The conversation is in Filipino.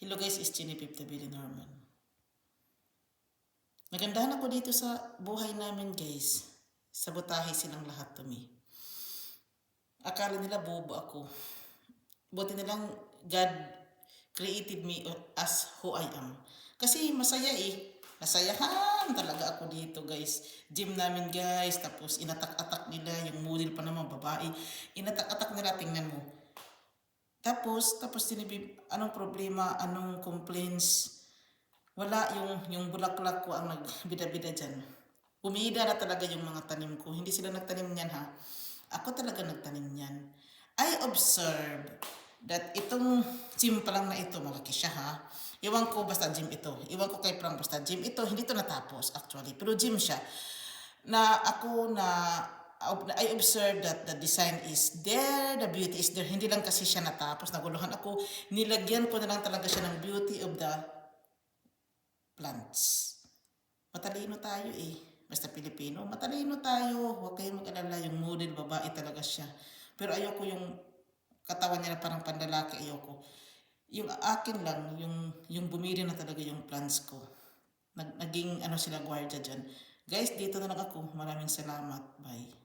Hello guys, it's Jenny Billy Norman. Nagandahan ako dito sa buhay namin guys. Sabotahe silang lahat to me. Akala nila bobo ako. Buti nilang God created me as who I am. Kasi masaya eh. Nasayahan talaga ako dito guys. Gym namin guys. Tapos inatak-atak nila. Yung model pa naman babae. Inatak-atak nila, tingnan mo. Tapos anong problema, anong complaints? Wala, yung bulaklak ko ang nagbida-bida dyan. Umida na talaga yung mga tanim ko. Hindi sila nagtanim niyan ha. Ako talaga nagtanim niyan. I observe that itong gym pa lang na ito, malaki siya ha. Iwan ko basta gym ito. Iwan ko kay Frank basta gym ito. Hindi to natapos actually. Pero gym siya. I observed that the design is there, the beauty is there. Hindi lang kasi siya natapos. Naguluhan ako. Nilagyan ko na lang talaga siya ng beauty of the plants. Matalino tayo eh. Basta Pilipino, matalino tayo. Huwag kayong mag-alala, yung model babae talaga siya. Pero ayoko yung katawan niya na parang pandalaki, ayoko. Yung akin lang, yung bumili na talaga yung plants ko. Naging ano sila, gwardiya dyan. Guys, dito na lang ako. Maraming salamat. Bye.